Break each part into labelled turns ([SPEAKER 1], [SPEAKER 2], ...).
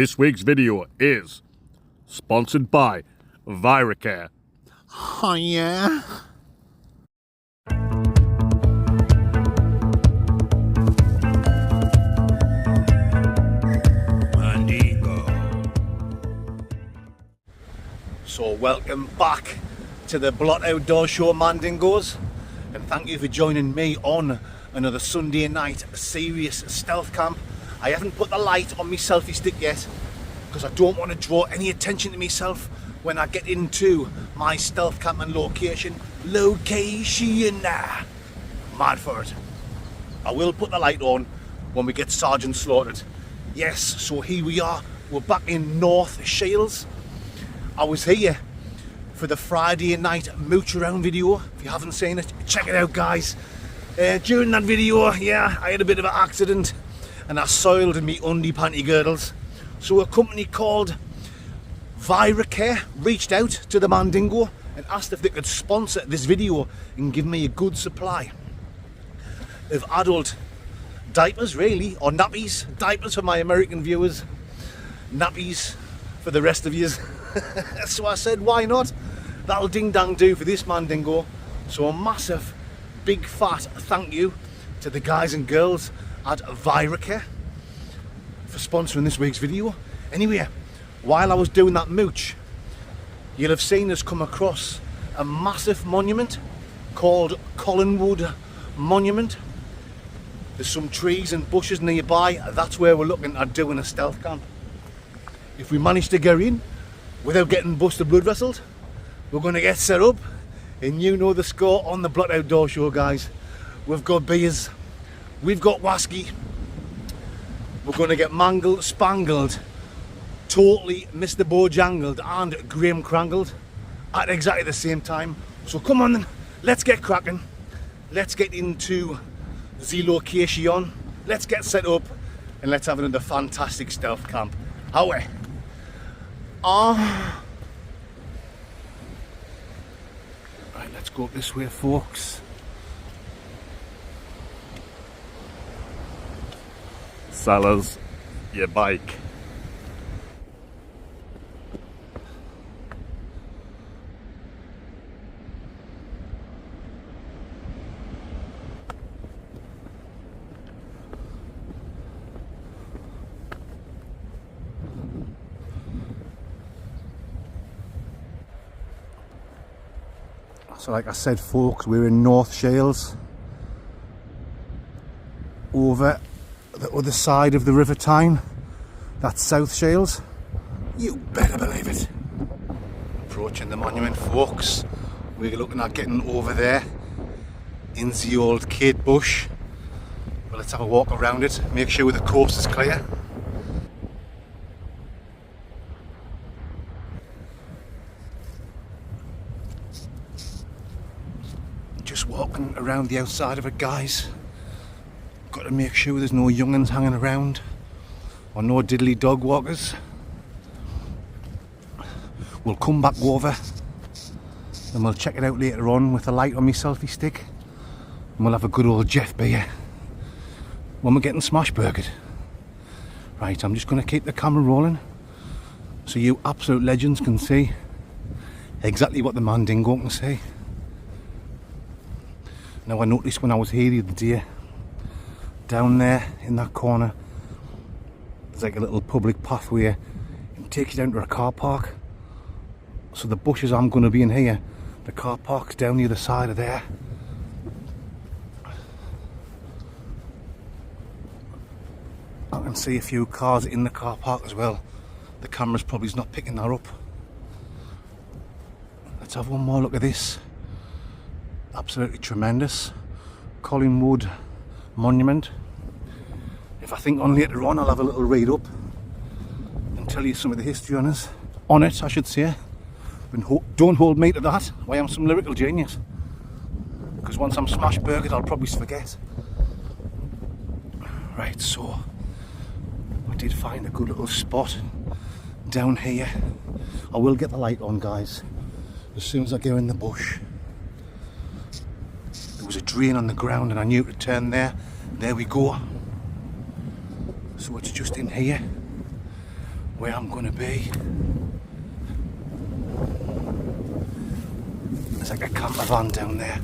[SPEAKER 1] This week's video is sponsored by Viracare.
[SPEAKER 2] Oh yeah? So welcome back to the Blot Outdoor Show, Mandingos, and thank you for joining me on another Sunday night serious stealth camp. I haven't put the light on my selfie stick yet because I don't want to draw any attention to myself when I get into my stealth camping location. Mad for it. I will put the light on when we get Sergeant slaughtered. Yes, so here we are. We're back in North Shields. I was here for the Friday night mooch around video. If you haven't seen it, check it out, guys. During that video, yeah, I had a bit of an accident and I soiled me undie panty girdles. So a company called Viracare reached out to the Mandingo and asked if they could sponsor this video and give me a good supply of adult diapers, really, or nappies. Diapers for my American viewers, nappies for the rest of you. So I said, why not? That'll ding dang do for this Mandingo. So a massive, big fat thank you to the guys and girls at Viracare for sponsoring this week's video. Anyway, while I was doing that mooch, you'll have seen us come across a massive monument called Collinwood Monument. There's some trees and bushes nearby. That's where we're looking at doing a stealth camp. If we manage to get in without getting busted blood vessels, we're going to get set up, and you know the score on the Blot Outdoor Show, guys. We've got beers, we've got whiskey, we're going to get mangled, spangled, totally Mr. Bojangled and Graham Crangled at exactly the same time. So come on then, let's get cracking, let's get into the location, let's get set up, and let's have another fantastic stealth camp. Away. Right, let's go up this way, folks.
[SPEAKER 1] Sellers, your bike.
[SPEAKER 2] So like I said, folks, we're in North Shields, over the other side of the River Tyne. That's South Shields. You better believe it. Approaching the monument, folks. We're looking at getting over there in the old Kate bush. Well, let's have a walk around it, make sure the coast is clear. Just walking around the outside of it, guys. Got to make sure there's no young'uns hanging around or no diddly dog walkers. We'll come back over and we'll check it out later on with a light on my selfie stick, and we'll have a good old Jeff beer when we're getting smash burgered. Right, I'm just going to keep the camera rolling so you absolute legends can see exactly what the Mandingo can see. Now, I noticed when I was here the other day, down there in that corner, there's like a little public pathway. It takes you down to a car park. So the bushes I'm going to be in here, the car park's down the other side of there. I can see a few cars in the car park as well. The camera's probably not picking that up. Let's have one more look at this. Absolutely tremendous Collinwood Monument. If I think on later on, I'll have a little read up and tell you some of the history on it, I should say. But don't hold me to that. I am some lyrical genius, because once I'm smash burgered, I'll probably forget. Right, so I did find a good little spot down here. I will get the light on, guys, as soon as I go in the bush. There was a drain on the ground and I knew to turn there. There we go. So it's just in here. where I'm gonna be. There's like a camper van down there,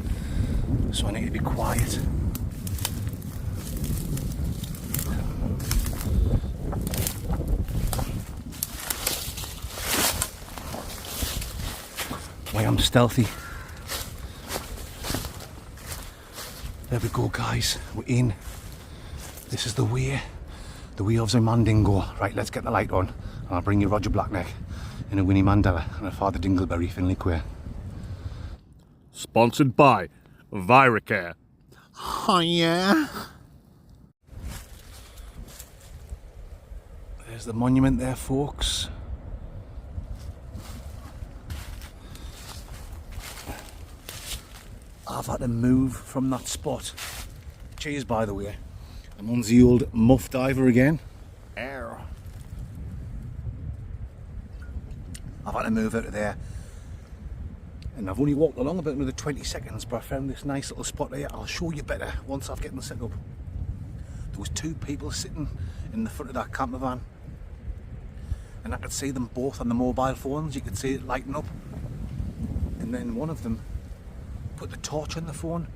[SPEAKER 2] so I need to be quiet. Why I'm stealthy. There we go, guys, we're in. This is the way of the Mandingo. Right, let's get the light on, and I'll bring you Roger Blackneck and a Winnie Mandela and a Father Dingleberry Finley Queer.
[SPEAKER 1] Sponsored by Viracare.
[SPEAKER 2] Oh yeah. There's the monument there, folks. I've had to move from that spot. Cheers, by the way. I'm on the old muff diver again. I've had to move out of there. And I've only walked along about another 20 seconds, but I found this nice little spot here. I'll show you better once I've gotten set up. There was two people sitting in the front of that camper van. And I could see them both on the mobile phones. You could see it lighting up. And then one of them put the torch on the phone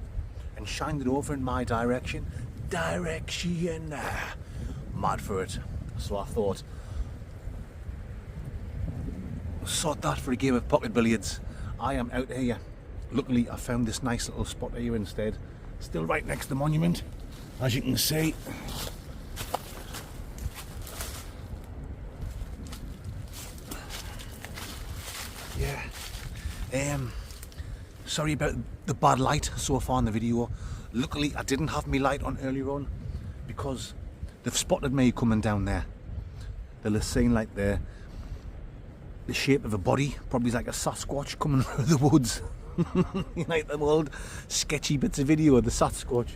[SPEAKER 2] and shined it over in my direction. Mad for it. So I thought, sod that for a game of pocket billiards. I am out here. Luckily I found this nice little spot here instead. Still right next to the monument, as you can see. Yeah. Sorry about the bad light so far in the video. Luckily I didn't have my light on earlier on because they've spotted me coming down there. They'll have seen like the shape of a body, probably like a Sasquatch coming through the woods. You know, like them old sketchy bits of video of the Sasquatch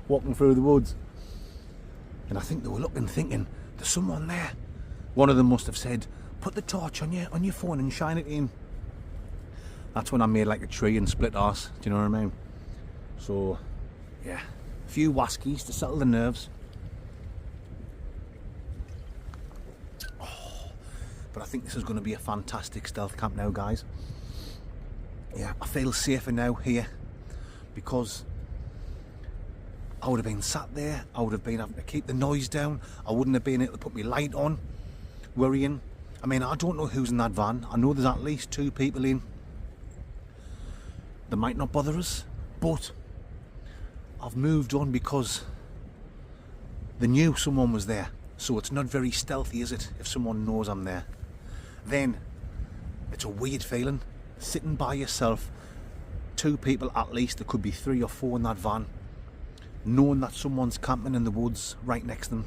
[SPEAKER 2] walking through the woods. And I think they were looking, thinking, there's someone there. One of them must have said, put the torch on your phone and shine it in. That's when I made like a tree and split arse, do you know what I mean? So, yeah, a few waskies to settle the nerves. Oh, but I think this is going to be a fantastic stealth camp now, guys. Yeah, I feel safer now here because I would have been sat there, I would have been having to keep the noise down, I wouldn't have been able to put my light on, worrying. I mean, I don't know who's in that van. I know there's at least two people in. They might not bother us, but I've moved on because they knew someone was there. So it's not very stealthy, is it, if someone knows I'm there? Then it's a weird feeling, sitting by yourself, two people at least, there could be 3 or 4 in that van, knowing that someone's camping in the woods right next to them.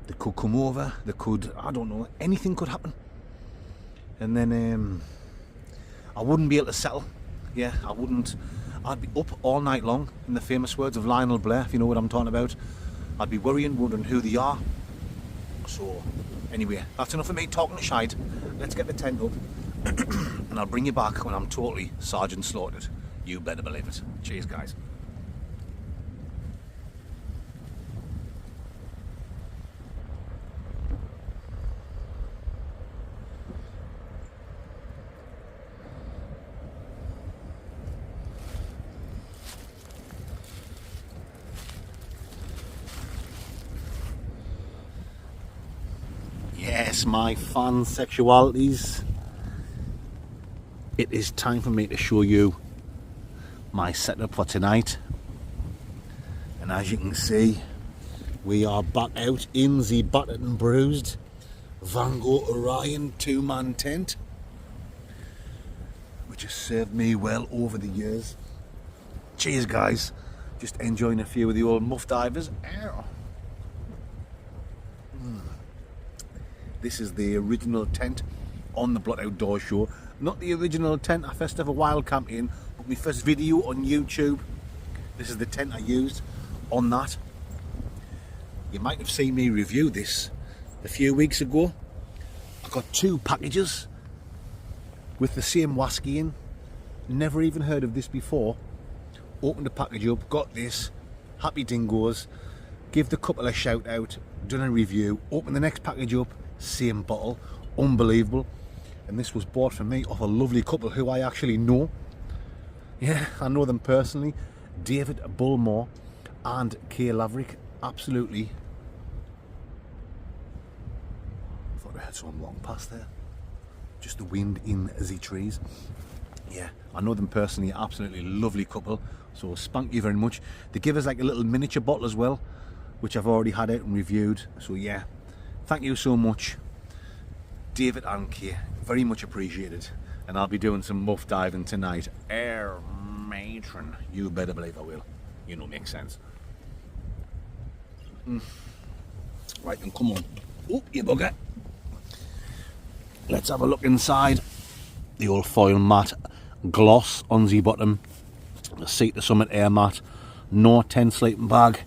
[SPEAKER 2] They could come over, they could, I don't know, anything could happen. And then I wouldn't be able to settle. Yeah, I wouldn't. I'd be up all night long, in the famous words of Lionel Blair, if you know what I'm talking about. I'd be worrying, wondering who they are. So, anyway, that's enough of me talking shite. Let's get the tent up, and I'll bring you back when I'm totally Sergeant Slaughtered. You better believe it. Cheers, guys. Yes, my fan sexualities. It is time for me to show you my setup for tonight. And as you can see, we are back out in the battered and bruised Van Gogh Orion 2-man tent, which has served me well over the years. Cheers, guys. Just enjoying a few of the old muff divers. Ow. This is the original tent on the Blot Outdoor Show. Not the original tent I first ever wild camped in, but my first video on YouTube. This is the tent I used on that. You might have seen me review this a few weeks ago. I got 2 packages with the same wasky in. Never even heard of this before. Opened the package up, got this. Happy dingoes. Give the couple a shout out. Done a review. Open the next package up. same bottle, unbelievable. And this was bought for me off a lovely couple who I actually know. Yeah, I know them personally. David Bullmore and Kay Laverick. Absolutely. I thought I heard someone walking past there. Just the wind in the trees. Yeah, I know them personally. Absolutely lovely couple. So thank you very much. They give us like a little miniature bottle as well, which I've already had out and reviewed. So yeah, thank you so much, David and Kay. Very much appreciated. And I'll be doing some muff diving tonight. Air matron. You better believe I will. You know, makes sense. Right then, come on. Oh, you bugger. Let's have a look inside. The old foil mat gloss on the bottom. The Seat to Summit air mat. No tent sleeping bag.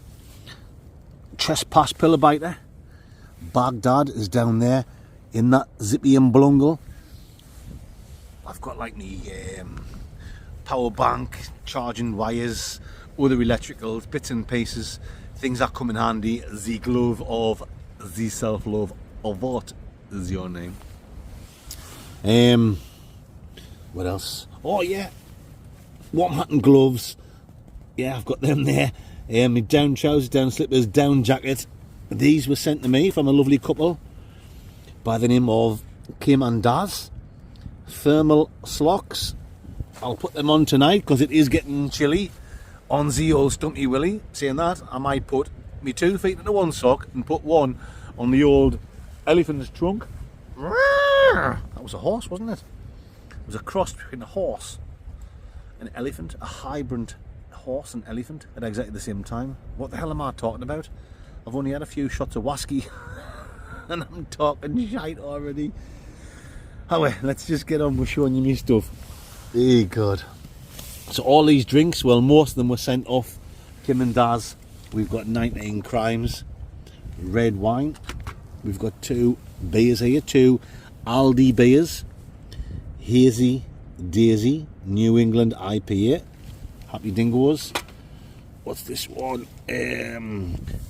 [SPEAKER 2] Trespass pillow biter. Baghdad is down there in that zippy and blungle. I've got like the power bank, charging wires, other electricals, bits and pieces, things that come in handy. The glove of the self-love of what is your name? What else? Oh yeah, warm hat and gloves. Yeah, I've got them there. My down trousers, down slippers, down jacket. These were sent to me from a lovely couple by the name of Kim and Daz. Thermal slocks. I'll put them on tonight because it is getting chilly on the old Stumpy Willie. Saying that, I might put me 2 feet into one sock and put one on the old elephant's trunk. That was a horse, wasn't it? It was a cross between a horse and an elephant, a hybrid horse and elephant at exactly the same time. What the hell am I talking about? I've only had a few shots of whiskey and I'm talking shite already. However, let's just get on with showing you me stuff. Hey God. So all these drinks, well, most of them were sent off Kim and Daz. We've got 19 Crimes red wine. We've got 2 beers here, 2 Aldi beers. Hazy Daisy New England IPA. Happy Dingoes. What's this one?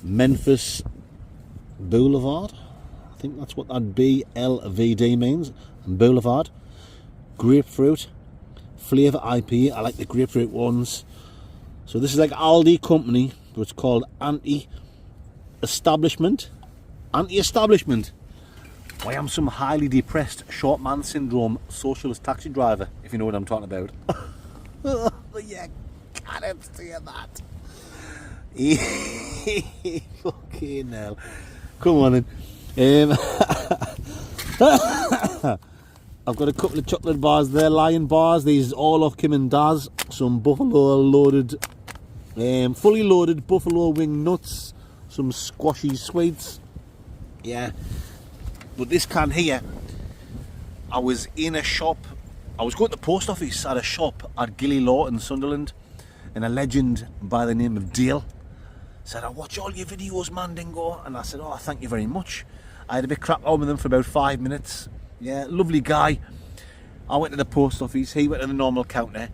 [SPEAKER 2] Memphis Boulevard. I think that's what that BLVD means. Boulevard. Grapefruit. Flavour IPA. I like the grapefruit ones. So this is like Aldi company, but it's called Anti-Establishment. Anti-Establishment. I am some highly depressed short man syndrome socialist taxi driver, if you know what I'm talking about. Yeah, can't say that. Fucking hell. Come on in. I've got a couple of chocolate bars there, Lion bars. These all off Kim and Daz. Some buffalo loaded, fully loaded buffalo wing nuts. Some squashy sweets. Yeah. But this can here, I was in a shop. I was going to the post office at a shop at Gilly Law in Sunderland, and a legend by the name of Dale said, I watch all your videos, man, Dingo. And I said, oh, thank you very much. I had a bit crap on with him for about 5 minutes. Yeah, lovely guy. I went to the post office, he went to the normal counter.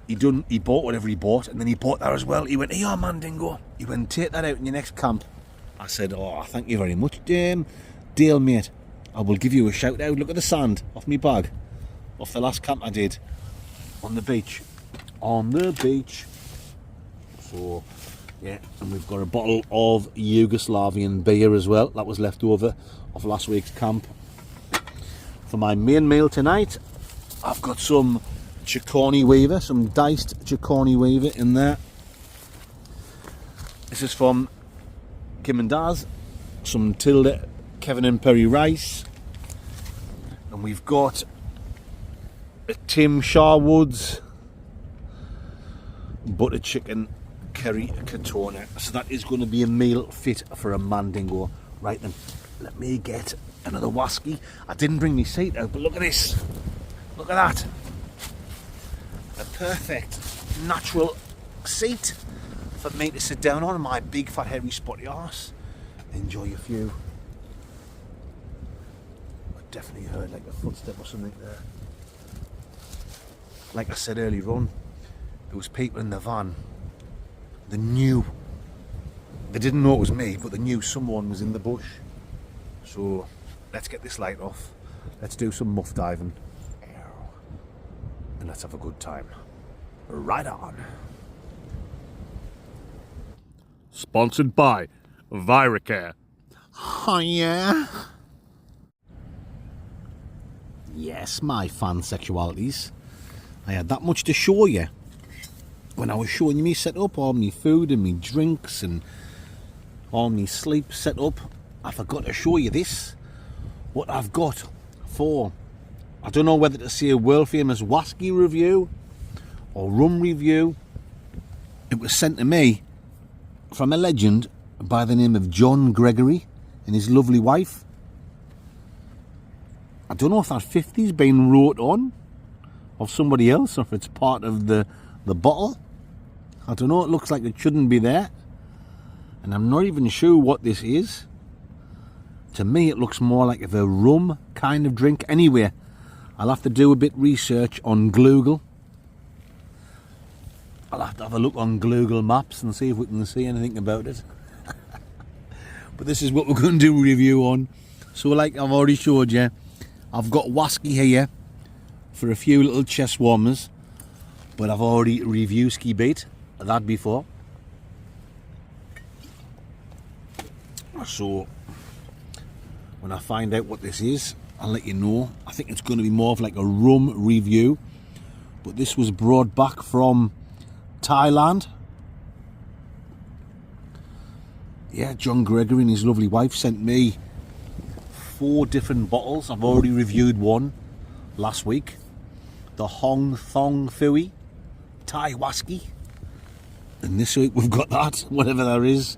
[SPEAKER 2] He bought whatever he bought, and then he bought that as well. He went, hey, man, Dingo. He went, take that out in your next camp. I said, oh, thank you very much, Dale, mate. I will give you a shout out. Look at the sand off me bag. Off the last camp I did. On the beach. On the beach. So, yeah, and we've got a bottle of Yugoslavian beer as well. That was left over off last week's camp. For my main meal tonight, I've got some Chiconi Weaver, some diced Chiconi Weaver in there. This is from Kim and Daz. Some Tilda Kevin and Perry rice. And we've got a Tim Sharwood's butter chicken curry katona. So that is going to be a meal fit for a Mandingo. Right then, let me get another whiskey. I didn't bring my seat out, but look at this. Look at that. A perfect natural seat for me to sit down on my big fat hairy spotty arse. Enjoy a few. I definitely heard like a footstep or something there. Like I said earlier on, there was people in the van. They knew. They didn't know it was me, but they knew someone was in the bush. So let's get this light off. Let's do some muff diving. And let's have a good time. Right on.
[SPEAKER 1] Sponsored by Viracare.
[SPEAKER 2] Oh yeah. Yes, my fan sexualities. I had that much to show you when I was showing you me set up, all my food and me drinks and all my sleep set up. I forgot to show you this. What I've got for, I don't know whether to say a world famous whiskey review or rum review. It was sent to me from a legend by the name of John Gregory and his lovely wife. I don't know if that 50's been wrote on of somebody else or if it's part of the bottle. I don't know, it looks like it shouldn't be there. And I'm not even sure what this is. To me it looks more like a rum kind of drink. Anyway, I'll have to do a bit research on Google. I'll have to have a look on Google Maps and see if we can see anything about it. But this is what we're going to do a review on. So like I've already showed you, I've got whiskey here for a few little chest warmers, but I've already reviewed ski bait that before. So when I find out what this is, I'll let you know. I think it's going to be more of like a rum review, but this was brought back from Thailand. Yeah, John Gregory and his lovely wife sent me 4 different bottles. I've already reviewed one last week, the Hong Thong Phui Thai whiskey, and this week we've got that, whatever that is.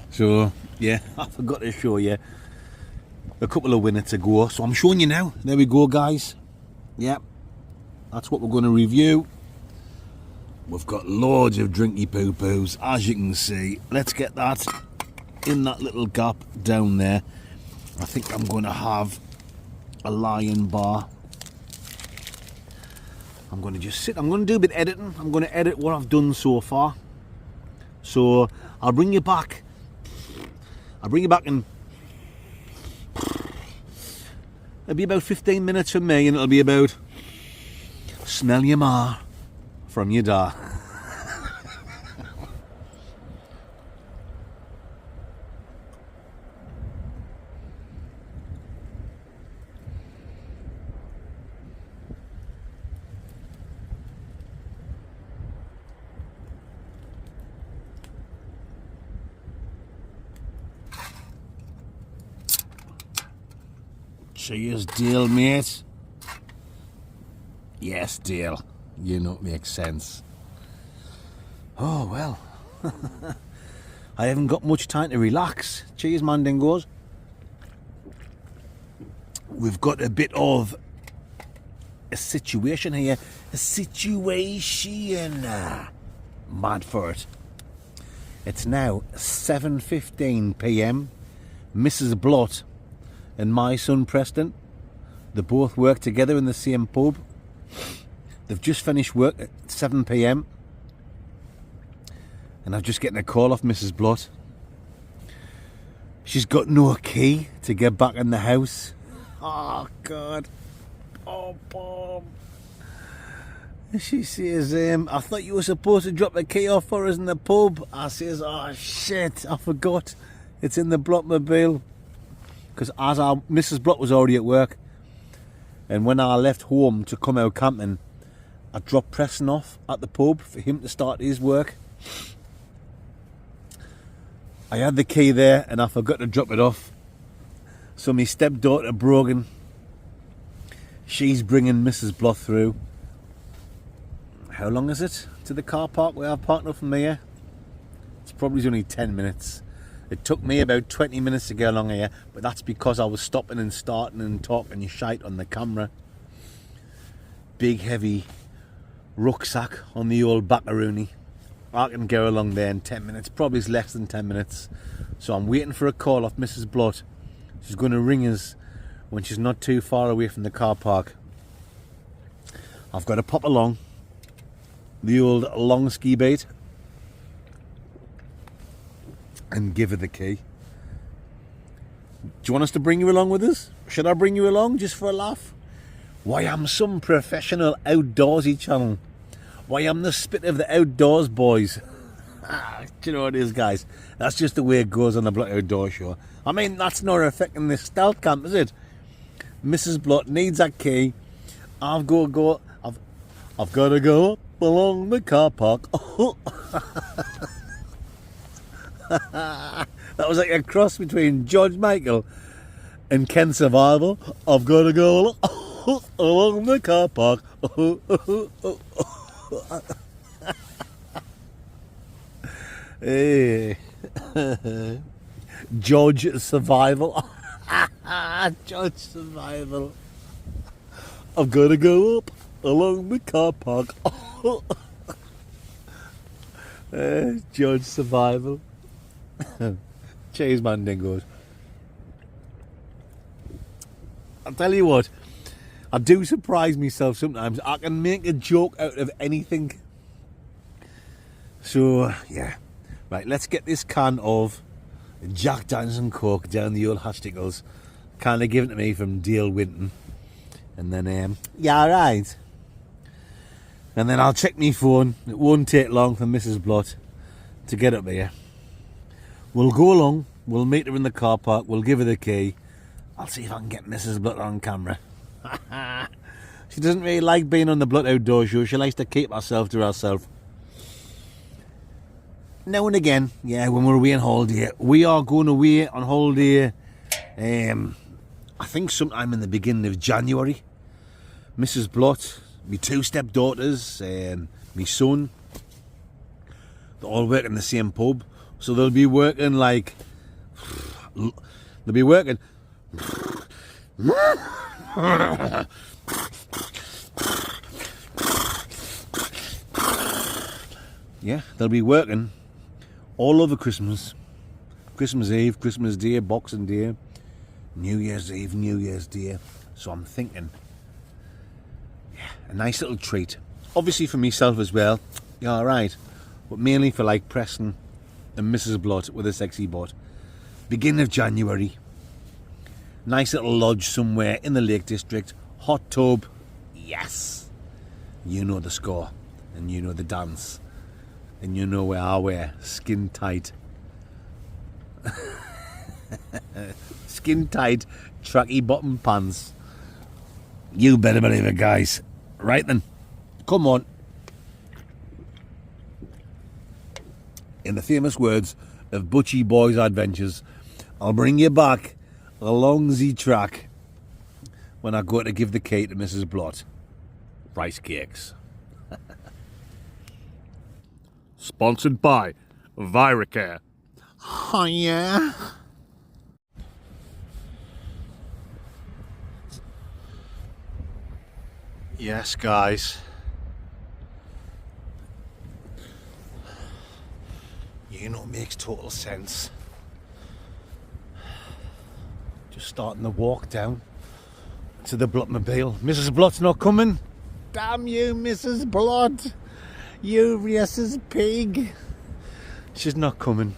[SPEAKER 2] So yeah, I forgot to show you a couple of winners to go, so I'm showing you now. There we go, guys. Yep, that's what we're going to review. We've got loads of drinky poo-poos, as you can see. Let's get that in that little gap down there. I think I'm going to have a lion bar. I'm going to just sit. I'm going to do a bit of editing. I'm going to edit what I've done so far. So I'll bring you back. I'll bring you back in. It'll be about 15 minutes for me, and it'll be about smell your ma from your da. Cheers, deal, mate. Yes, deal. You know, it makes sense. Oh, well. I haven't got much time to relax. Cheers, Mandingos. We've got a bit of a situation here. A situation. Mad for it. It's now 7:15 p.m. Mrs. Blott and my son Preston, they both work together in the same pub. They've just finished work at 7 p.m. and I'm just getting a call off Mrs. Blott. She's got no key to get back in the house. Oh God. Oh, Bob. She says, I thought you were supposed to drop the key off for us in the pub. I says, oh shit, I forgot. It's in the Blottmobile. Because Mrs. Blott was already at work, and when I left home to come out camping, I dropped Preston off at the pub for him to start his work. I had the key there and I forgot to drop it off. So my stepdaughter Brogan, she's bringing Mrs. Blott through. How long is it to the car park where I've parked up from here? It's probably only 10 minutes. It took me about 20 minutes to get along here, but that's because I was stopping and starting and talking shite on the camera. Big heavy rucksack on the old Backaroony. I can go along there in 10 minutes, probably less than 10 minutes. So I'm waiting for a call off Mrs. Blott. She's going to ring us when she's not too far away from the car park. I've got to pop along the old long ski bait and give her the key. you want us to bring you along with us? Should I bring you along just for a laugh? Why, I'm some professional outdoorsy channel. Why, I'm the spit of the outdoors, boys. Do you know what it is, guys? That's just the way it goes on the Blood Outdoor Show. I mean, that's not affecting this stealth camp, is it? Mrs. Blood needs a key. I've got to go up along the car park. That was like a cross between George Michael and Ken Survival. I've got to go along the car park. Hey. George Survival. George Survival. I've got to go up along the car park. George Survival. Cheers, man, dingoes. I'll tell you what, I do surprise myself sometimes. I can make a joke out of anything. So, yeah. Right, let's get this can of Jack Daniels and Coke down the old Hashtickles. Kind of given to me from Dale Winton. And then, yeah, alright. And then I'll check my phone. It won't take long for Mrs. Blott to get up here. We'll go along. We'll meet her in the car park. We'll give her the key. I'll see if I can get Mrs. Blott on camera. She doesn't really like being on the Blood Outdoor Show. She likes to keep herself to herself. Now and again, yeah, when we're away on holiday, we are going away on holiday. I think sometime in the beginning of January. Mrs. Blott, my two stepdaughters, my son, they all work in the same pub, so they'll be working like yeah, they'll be working all over Christmas Eve, Christmas Day, Boxing Day, New Year's Eve, New Year's Day. So I'm thinking, yeah, a nice little treat. Obviously for myself as well, yeah, alright. But mainly for like Preston and Mrs. Blott with a sexy bot. Beginning of January. Nice little lodge somewhere in the Lake District. Hot tub. Yes. You know the score. And you know the dance. And you know where I wear skin tight. Skin tight tracky bottom pants. You better believe it, guys. Right then. Come on. In the famous words of Butchie Boy's Adventures, I'll bring you back along the track when I go to give the key to Mrs. Blott. Rice cakes.
[SPEAKER 1] Sponsored by Viracare.
[SPEAKER 2] Oh, yeah. Yes, guys. You know, it makes total sense. Just starting the walk down to the Blottmobile. Mrs. Blott's not coming. Damn you, Mrs. Blott. You racist pig. She's not coming.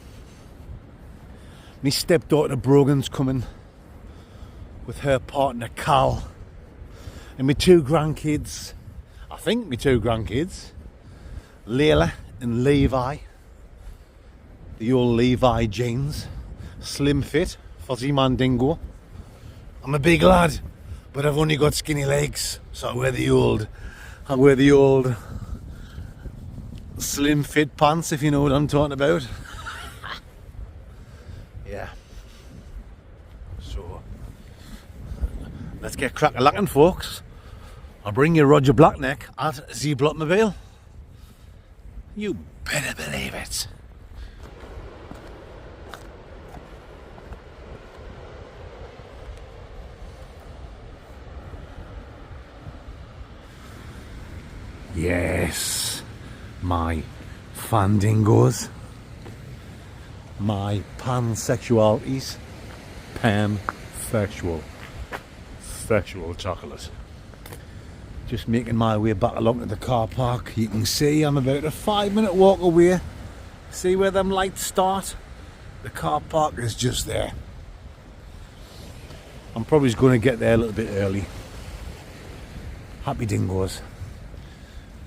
[SPEAKER 2] My stepdaughter Brogan's coming with her partner Cal and my two grandkids. I think my two grandkids, Layla and Levi. The old Levi jeans, slim fit, fuzzy mandingo. I'm a big lad, but I've only got skinny legs, so I wear the old slim fit pants, if you know what I'm talking about. Yeah. So let's get crack-a-lacking, folks. I'll bring you Roger Blackneck at the Blottmobile. You better believe it. Yes, my fandingos, my pansexualities, sexual chocolate. Just making my way back along to the car park. You can see I'm about a 5-minute walk away. See where them lights start? The car park is just there. I'm probably just going to get there a little bit early. Happy dingoes.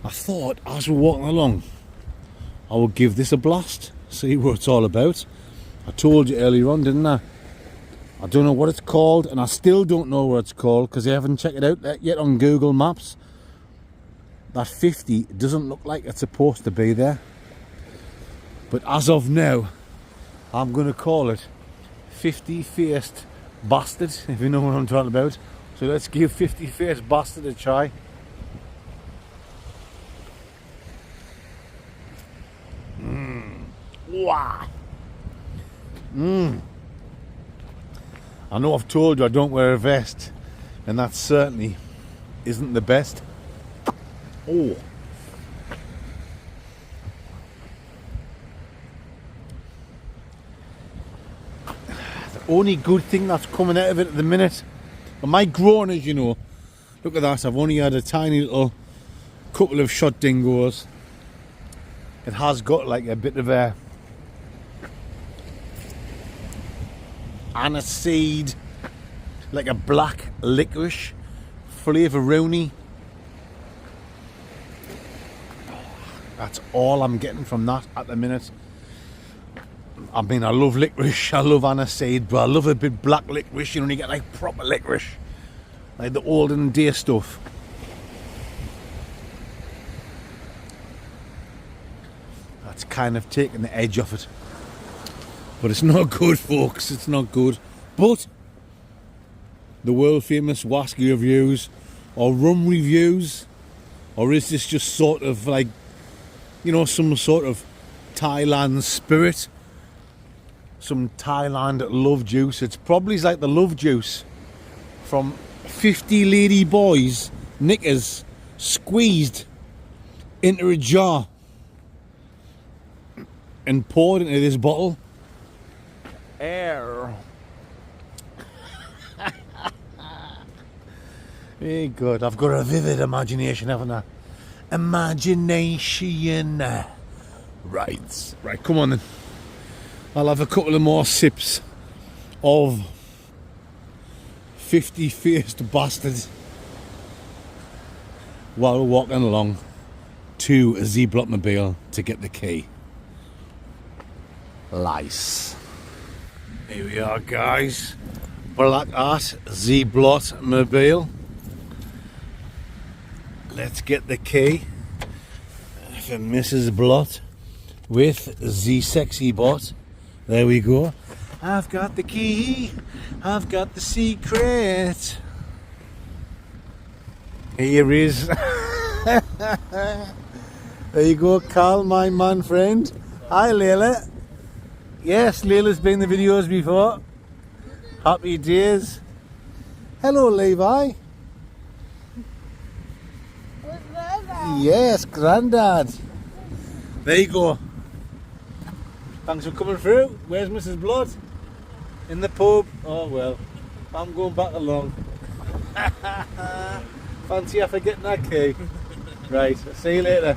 [SPEAKER 2] I thought as we're walking along I would give this a blast, see what it's all about. I told you earlier on, didn't I? I don't know what it's called, and I still don't know what it's called because I haven't checked it out yet on Google Maps. That 50 doesn't look like it's supposed to be there, but as of now I'm going to call it 50-faced bastard, if you know what I'm talking about. So let's give 50-faced bastard a try. Wow. I know I've told you I don't wear a vest, and that certainly isn't the best. Oh. The only good thing that's coming out of it at the minute, well, my groaners, you know, look at that, I've only had a tiny little couple of shot dingoes. It has got like a bit of a aniseed, like a black licorice flavouroni. That's all I'm getting from that at the minute. I mean, I love licorice, I love aniseed, but I love a bit black licorice, you know, when you get like proper licorice, like the olden day stuff. That's kind of taking the edge off it. But it's not good, folks, it's not good. But the world famous whisky reviews or rum reviews, or is this just sort of like, you know, some sort of Thailand spirit, some Thailand love juice? It's probably like the love juice from 50 lady boys knickers squeezed into a jar and poured into this bottle. Air. Hey, good. I've got a vivid imagination, haven't I? Imagination. Right. Right, come on then. I'll have a couple of more sips of 50-faced bastards while we're walking along to a Z-Blockmobile to get the key. Lice. Here we are, guys. Black Art Z-Blockmobile. Let's get the key for Mrs. Blot with Z Sexy Bot. There we go. I've got the key. I've got the secret. Here is. There you go, Carl, my man friend. Hi, Layla. Yes, Layla's been in the videos before. Happy days. Hello, Levi. Yes, Grandad. There you go. Thanks for coming through. Where's Mrs. Blood? In the pub. Oh well, I'm going back along. Fancy after getting that key. Right, see you later.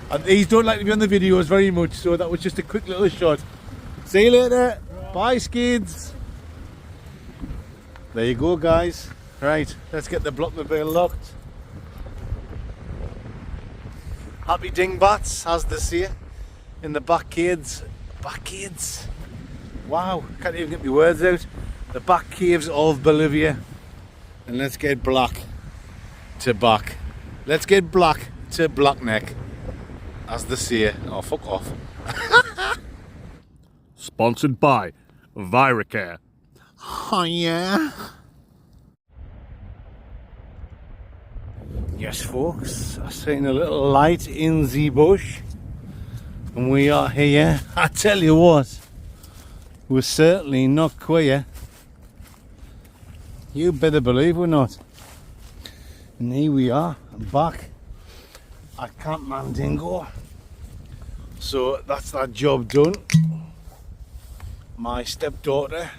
[SPEAKER 2] And these don't like to be on the videos very much, so that was just a quick little shot. See you later. Bye, skids. There you go, guys. Right, let's get the Blockmobile locked. Happy dingbats, as they say, in the back caves. Back caves. Wow, can't even get my words out. The back caves of Bolivia. And let's get black to back. Let's get black to black neck, as they say. Oh, fuck off.
[SPEAKER 1] Sponsored by Viracare.
[SPEAKER 2] Oh yeah. Yes, folks, I've seen a little light in the bush, and we are here. I tell you what, we're certainly not queer. You better believe we're not. And here we are, back at Camp Mandingo. So that's that job done. My stepdaughter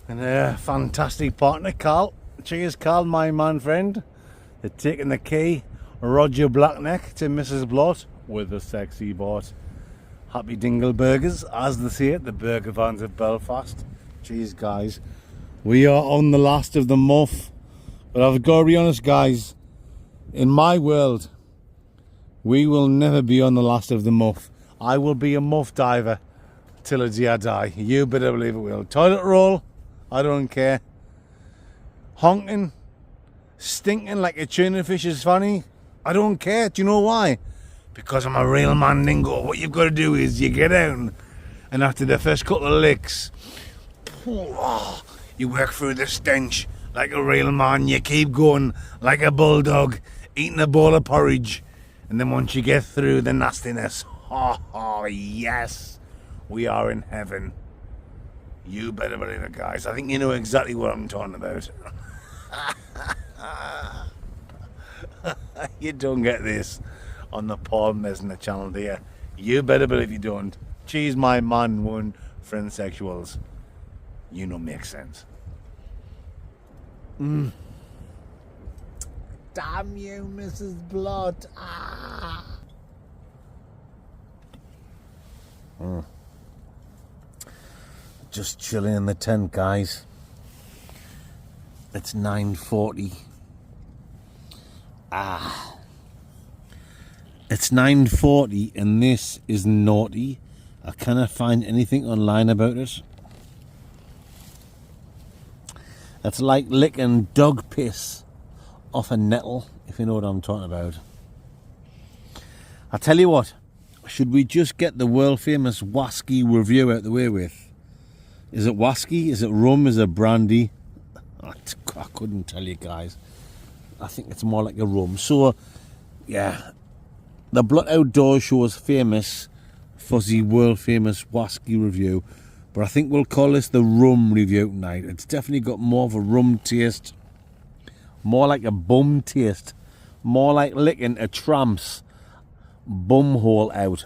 [SPEAKER 2] and her fantastic partner, Carl. Cheers, Carl, my man friend. They're taking the key, Roger Blackneck, to Mrs. Blot with a sexy bot. Happy Dingleburgers, as they say it, the burger fans of Belfast. Cheers, guys. We are on the last of the muff. But I've got to be honest, guys. In my world, we will never be on the last of the muff. I will be a muff diver till the day I die. You better believe it will. Toilet roll, I don't care. Honking, stinking like a tuna fish is funny, I don't care. Do you know why? Because I'm a real mandingo. What you've got to do is you get down, and after the first couple of licks, you work through the stench like a real man. You keep going like a bulldog, eating a bowl of porridge. And then once you get through the nastiness, oh yes, we are in heaven. You better believe it, guys. I think you know exactly what I'm talking about. You don't get this on the Paul Mesner channel, do you? You better believe you don't. Cheese my man, woman, friend sexuals. You know, makes sense. Damn you, Mrs. Blood. Just chilling in the tent, guys. It's 9:40. It's 9:40 and this is naughty. I cannot find anything online about it. It's like licking dog piss off a nettle, if you know what I'm talking about. I tell you what, should we just get the world famous whiskey review out the way with? Is it whiskey? Is it rum? Is it brandy? I couldn't tell you, guys. I think it's more like a rum. So, yeah, the Blood Outdoors show is famous for the world famous whiskey review, but I think we'll call this the rum review tonight. It's definitely got more of a rum taste, more like a bum taste, more like licking a tramp's bum hole out.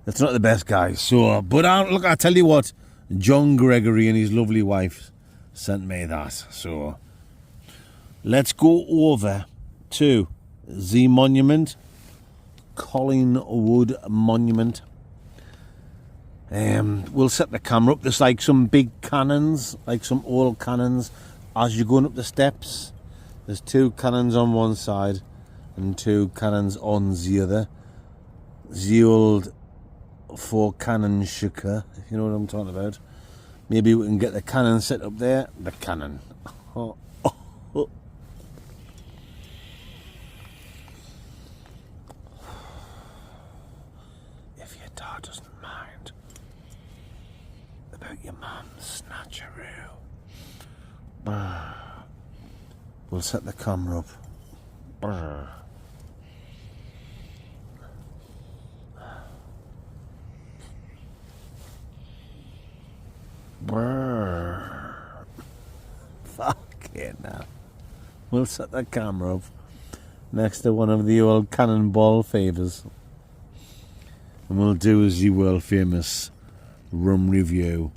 [SPEAKER 2] It's not the best, guys. So, but look, I tell you what, John Gregory and his lovely wife sent me that. So, let's go over to the monument, Collingwood Monument. We'll set the camera up. There's like some big cannons, like some old cannons. As you're going up the steps, there's two cannons on one side and two cannons on the other. The old four cannon shooker, if you know what I'm talking about. Maybe we can get the cannon set up there. The cannon. If your dad doesn't mind about your mum's snatcheroo. We'll set the camera up. Fuck it now. We'll set the camera up next to one of the old cannonball favours, and we'll do as the world famous rum review.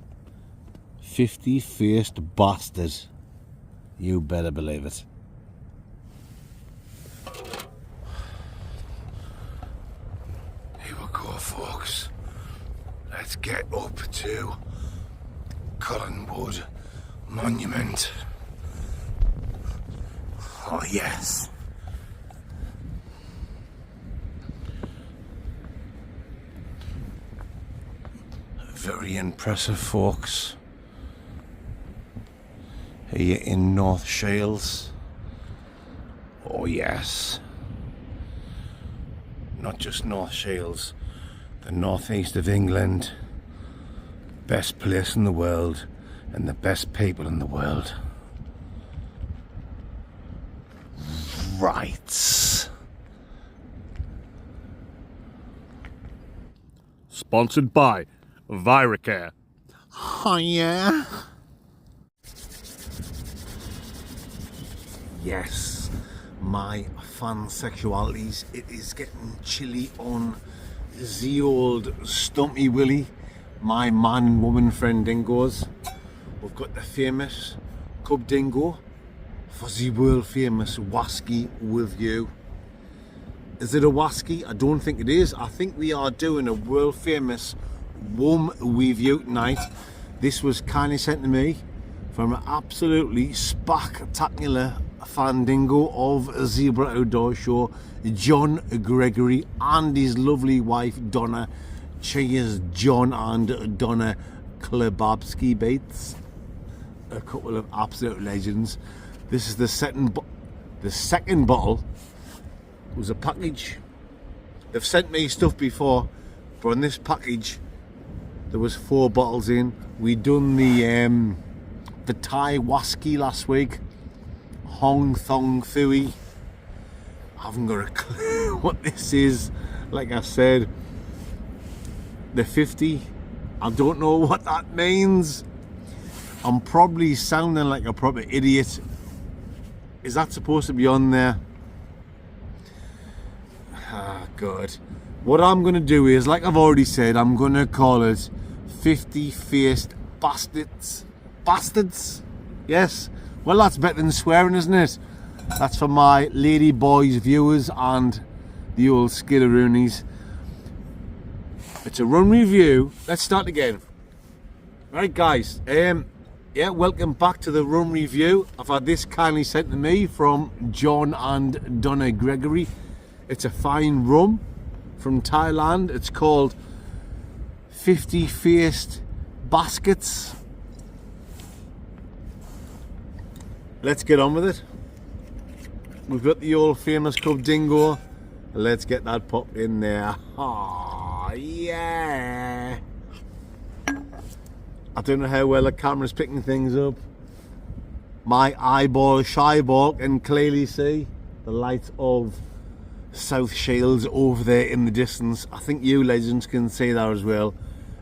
[SPEAKER 2] 50-faced bastard. You better believe it. Here we go, folks. Let's get up to Collingwood Monument. Oh yes. Very impressive, folks. Here in North Shales. Oh yes. Not just North Shales, the northeast of England. Best place in the world and the best people in the world. Right.
[SPEAKER 1] Sponsored by Viracare.
[SPEAKER 2] Oh yeah. Yes, my fan sexualities. It is getting chilly on the old Stumpy Willie, my man and woman friend dingoes. We've got the famous Cub Dingo for the world famous whiskey with you. Is it a Wasky? I don't think it is. I think we are doing a world famous rum review tonight. This was kindly sent to me from an absolutely spectacular fandango of a Zebra Outdoor Show, John Gregory and his lovely wife Donna. Cheers, John and Donna Klebabski Bates. A couple of absolute legends. This is the second bottle. It was a package. They've sent me stuff before, but on this package there was 4 bottles in. We done the Thai Wasky last week, Hong Thong Fui. I haven't got a clue what this is. Like I said, the 50, I don't know what that means. I'm probably sounding like a proper idiot. Is that supposed to be on there? Ah, God. What I'm going to do is, like I've already said, I'm going to call it 50-faced bastards. Bastards? Yes. Well, that's better than swearing, isn't it? That's for my lady boys viewers and the old skidderoonies. It's a rum review. Let's start again. Right, guys. Yeah, welcome back to the rum review. I've had this kindly sent to me from John and Donna Gregory. It's a fine rum from Thailand. It's called 50-faced baskets. Let's get on with it. We've got the old famous Cub Dingo. Let's get that popped in there. Oh, yeah. I don't know how well the camera's picking things up. My eyeball, shyball, can clearly see the lights of South Shields over there in the distance. I think you legends can see that as well.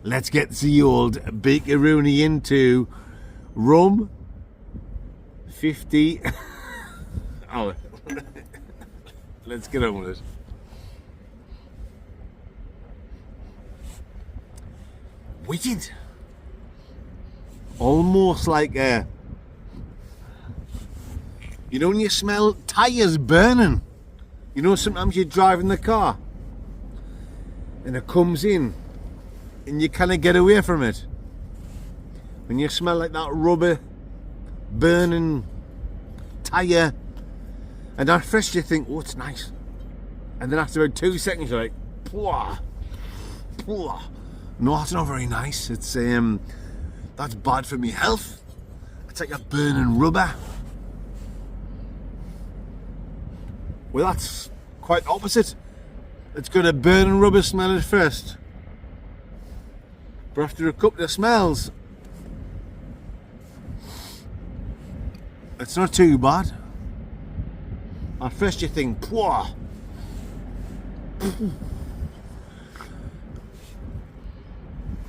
[SPEAKER 2] Let's get the old bakeroony into rum 50. Oh, let's get on with it. Wicked. Almost like you know when you smell tyres burning. You know, sometimes you're driving the car and it comes in and you kind of get away from it. When you smell like that rubber burning tyre, and at first you think, oh, it's nice. And then after about 2 seconds you're like, pwah, pwah. No, that's not very nice. It's that's bad for me health. It's like a burning rubber. Well, that's quite opposite. It's got a burning rubber smell at first, but after a couple of smells, it's not too bad. At first you think, pwah.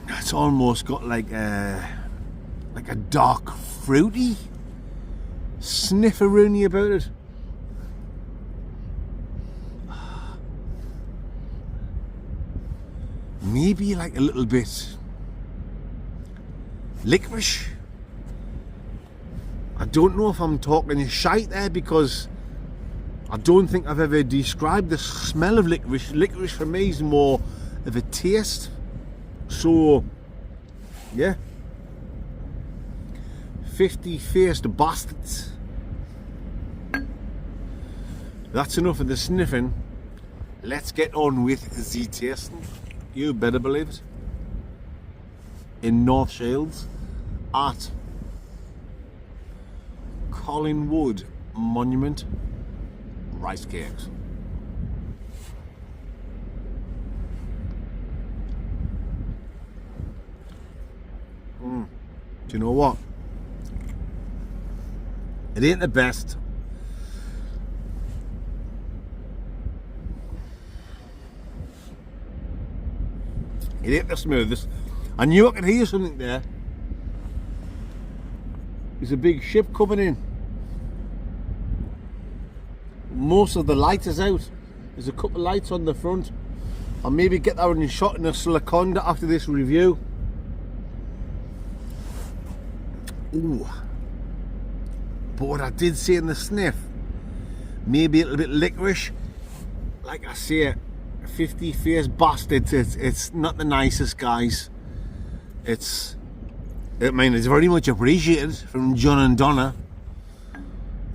[SPEAKER 2] It's almost got like a dark fruity snifferoonie about it. Maybe like a little bit licorice. I don't know if I'm talking shite there, because I don't think I've ever described the smell of licorice. Licorice for me is more of a taste. So, yeah. 50-faced bastards. That's enough of the sniffing. Let's get on with the tasting. You better believe it. In North Shields at Collingwood Monument Rice Cakes. Do you know what? It ain't the best. It ain't the smoothest. I knew I could hear something there. There's a big ship coming in. Most of the light is out. There's a couple of lights on the front. I'll maybe get that one shot in a Silaconda after this review. Ooh. But what I did see in the sniff, maybe a little bit licorice, like I say, 50 face bastards. It's not the nicest, guys. It's very much appreciated from John and Donna.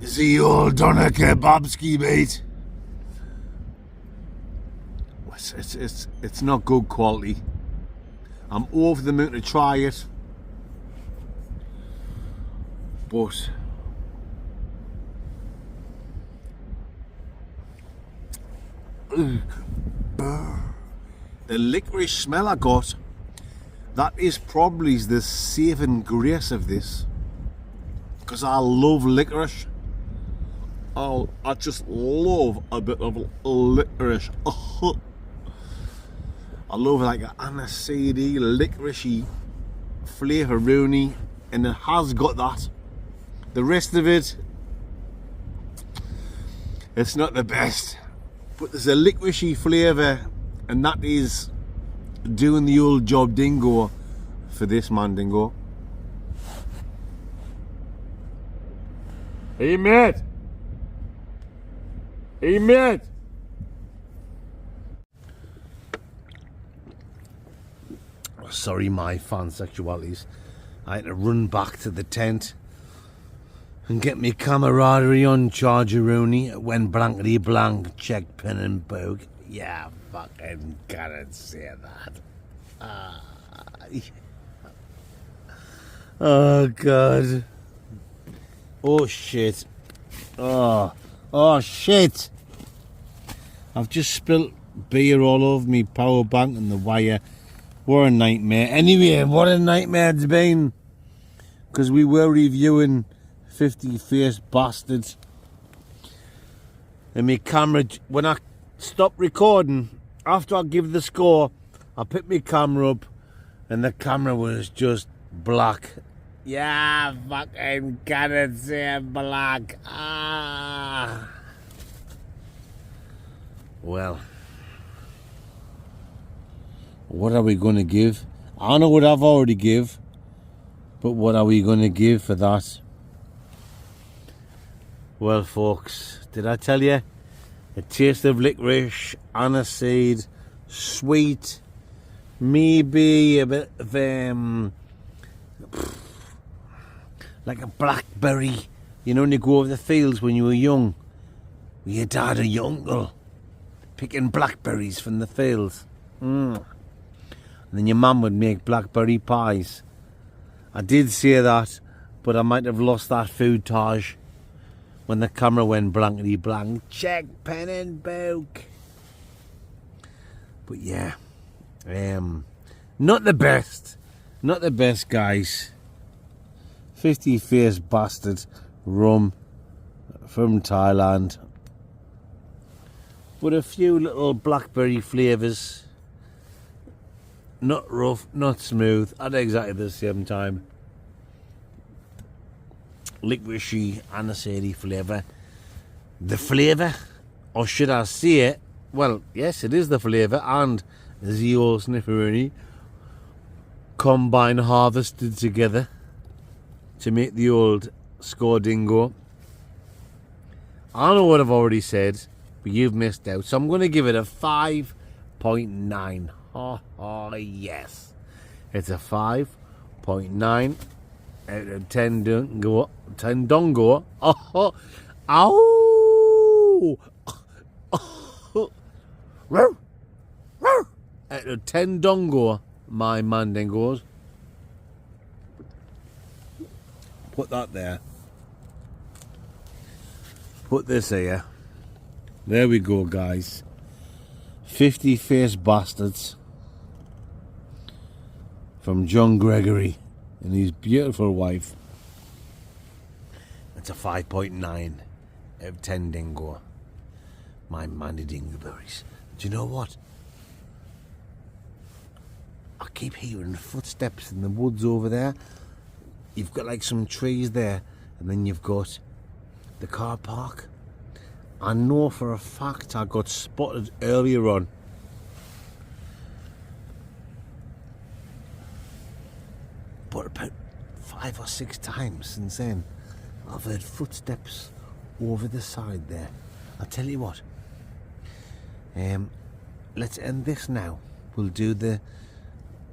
[SPEAKER 2] Is the old Donna kebabski, mate? It's not good quality. I'm over the moon to try it, but the licorice smell I got, that is probably the saving grace of this, because I love licorice. I just love a bit of licorice. I love like an aniseedy, licoricey flavour, Rooney, and it has got that. The rest of it, it's not the best, but there's a licoricey flavour, and that is doing the old job, dingo, for this man, dingo.
[SPEAKER 1] Hey, mate. Hey, mate.
[SPEAKER 2] Sorry, my fan sexualities. I had to run back to the tent and get me camaraderie on Chargeroni when blankety blank check pen and bogue. Yeah, fucking can't say that. Oh god. Oh shit. Oh shit. I've just spilt beer all over me power bank and the wire. What a nightmare. Anyway, what a nightmare it's been. Because we were reviewing 50 Face Bastards. And my camera, when I stopped recording, after I give the score, I picked my camera up and the camera was just black. Yeah, fucking can't say black. Well. What are we going to give? I know what I've already give, but what are we going to give for that? Well, folks, did I tell you? A taste of licorice, aniseed, sweet, maybe a bit of like a blackberry. You know when you go over the fields when you were young, with your dad or your uncle, picking blackberries from the fields. And then your mum would make blackberry pies. I did say that, but I might have lost that footage when the camera went blankety blank. Check pen and book. But yeah, not the best. Not the best, guys. 50 Face Bastard rum from Thailand. But a few little blackberry flavours. Not rough, not smooth, at exactly the same time. Licoricey, aniseedy flavour. The flavour, or should I say it? Well, yes, it is the flavour, and the old snifferoonie combined, harvested together to make the old score dingo. I know what I've already said, but you've missed out. So I'm going to give it a 5.9. Oh, yes. It's a 5.9 out of 10 dongo. 10 dongo. Oh, ow! Out of 10 dongo, my mandingos. Put that there. Put this here. There we go, guys. 50 Face Bastards from John Gregory and his beautiful wife. It's a 5.9 out of 10 dingo. My mandy dingleberries. Do you know what? I keep hearing footsteps in the woods over there. You've got like some trees there, and then you've got the car park. I know for a fact I got spotted earlier on. But about 5 or 6 times since then, I've heard footsteps over the side there. I'll tell you what,
[SPEAKER 3] Let's end this now. We'll do the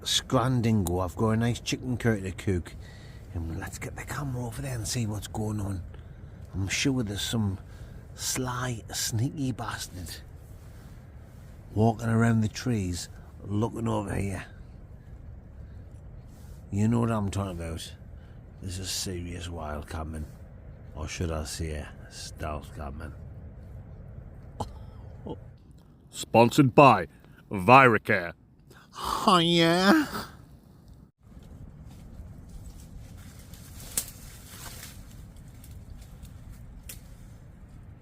[SPEAKER 3] scrandingo. I've got a nice chicken curry to cook, and let's get the camera over there and see what's going on. I'm sure there's some sly, sneaky bastard walking around the trees looking over here. You know what I'm talking about. This is serious wild camping, or should I say stealth camping.
[SPEAKER 1] Sponsored by Viracare.
[SPEAKER 3] Oh yeah?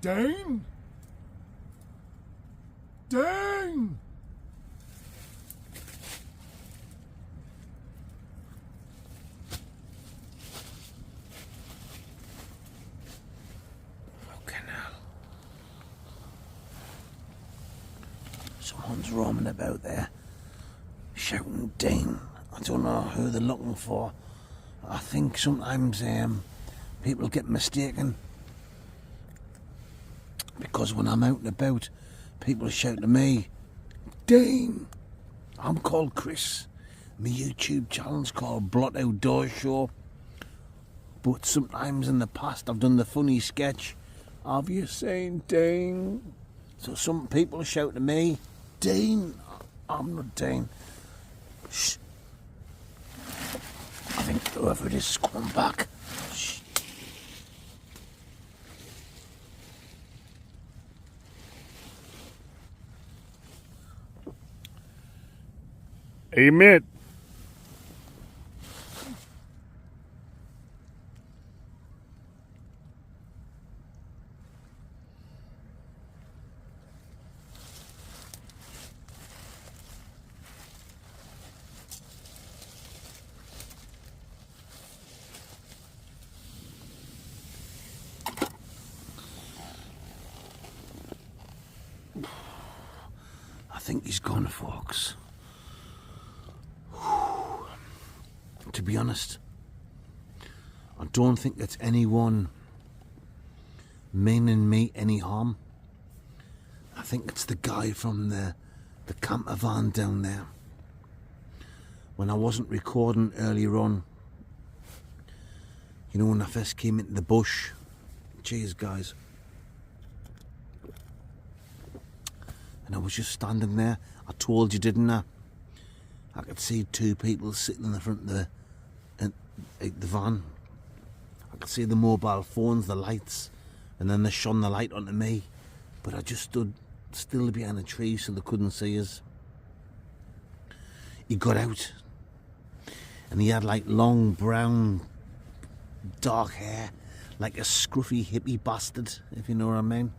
[SPEAKER 2] Dane? Dane?
[SPEAKER 3] Fucking hell. Someone's roaming about there, shouting Dane. I don't know who they're looking for. I think sometimes people get mistaken, because when I'm out and about, people shout to me, Dane. I'm called Chris. My YouTube channel's called Blot Outdoor Show. But sometimes in the past I've done the funny sketch of you saying Dane. So some people shout to me, Dane. I'm not Dane. Shh. I think whoever it is coming back. Shh.
[SPEAKER 1] Amen.
[SPEAKER 3] I think he's gone, folks. To be honest, I don't think it's anyone meaning me any harm. I think it's the guy from the camper van down there. When I wasn't recording earlier on, you know, when I first came into the bush. Cheers, guys. And I was just standing there. I told you, didn't I? I could see two people sitting in the front of the van. I could see the mobile phones, the lights, and then they shone the light onto me. But I just stood still behind a tree so they couldn't see us. He got out, and he had like long brown dark hair, like a scruffy hippie bastard, if you know what I mean.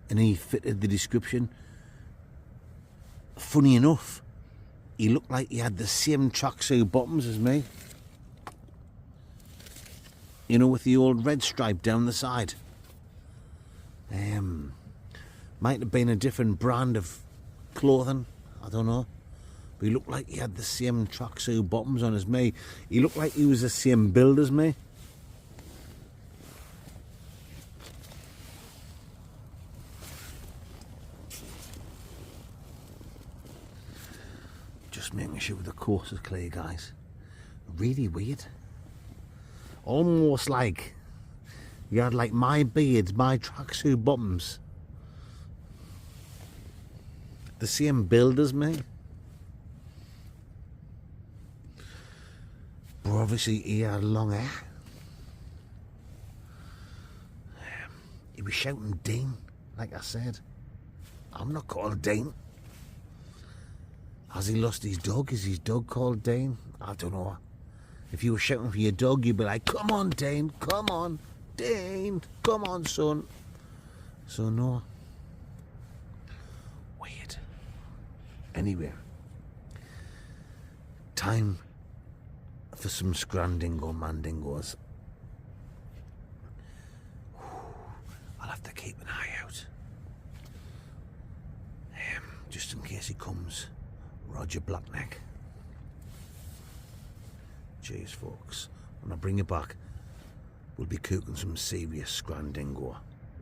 [SPEAKER 3] And he fitted the description. Funny enough, he looked like he had the same tracksuit bottoms as me. You know, with the old red stripe down the side. Might have been a different brand of clothing, I don't know. But he looked like he had the same tracksuit bottoms on as me. He looked like he was the same build as me. Just making sure the course is clear, guys. Really weird. Almost like you had like my beard, my tracksuit bottoms, the same build as me. But obviously he had long hair. He was shouting Dean, like I said. I'm not called Dean. Has he lost his dog? Is his dog called Dane? I don't know. If you were shouting for your dog, you'd be like, come on, Dane, come on, Dane, come on, son. So no. Weird. Anyway, time for some scrandingo mandingos. I'll have to keep an eye out. Just in case he comes. Roger Blackneck. Cheers, folks. When I bring you back, we'll be cooking some serious scrandingo.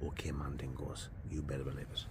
[SPEAKER 3] Okay, mandingos. You better believe it.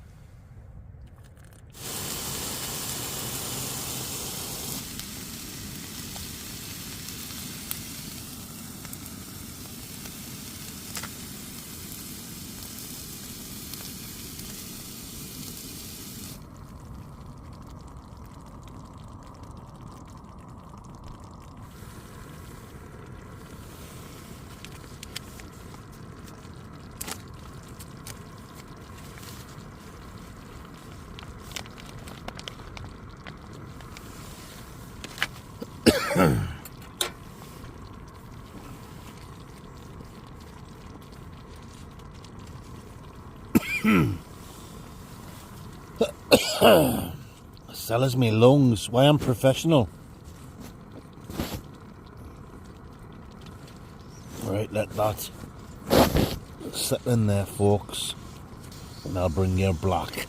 [SPEAKER 3] Sellers me lungs. Why I'm professional. Right, let that settle in there, folks. And I'll bring you a black.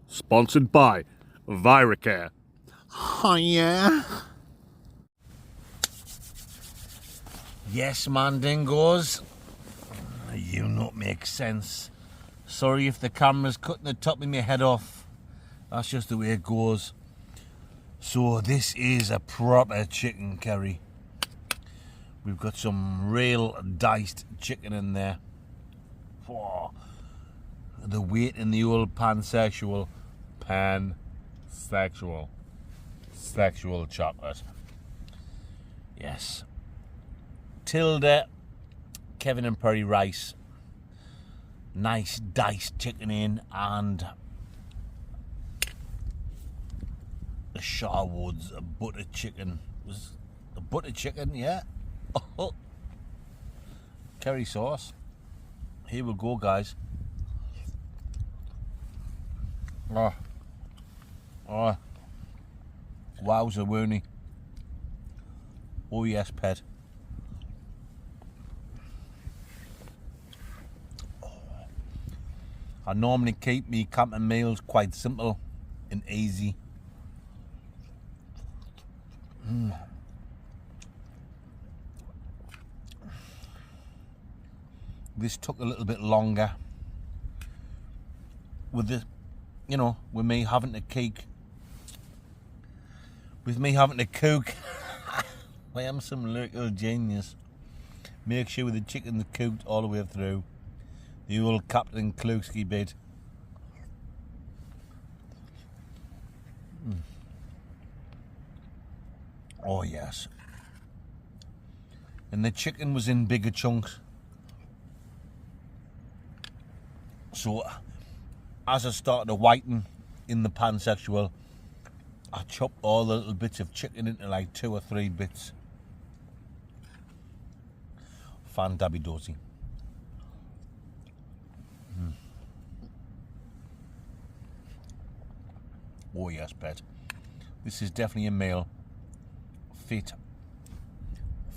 [SPEAKER 1] Sponsored by Viracare.
[SPEAKER 3] Oh, yeah? Yes, man, dingoes. You not make sense. Sorry if the camera's cutting the top of my head off. That's just the way it goes. So this is a proper chicken curry. We've got some real diced chicken in there. Oh, the weight in the old pansexual sexual chocolate. Yes. Tilda, Kevin and Perry rice. Nice diced chicken in, and the Sharwood's butter chicken. Was a butter chicken, yeah. Oh. Curry sauce. Here we go, guys. Oh. Wowza, Wooney. Oh yes, pet. I normally keep me camping meals quite simple and easy. This took a little bit longer. With the, with me having to cook. I am some local genius. Make sure the chicken's cooked all the way through. The old Captain Klukski bit. Oh yes. And the chicken was in bigger chunks. So as I started to whiten in the pansexual, I chopped all the little bits of chicken into like 2 or 3 bits. Fan dabby dozy. Oh yes, pet. This is definitely a meal fit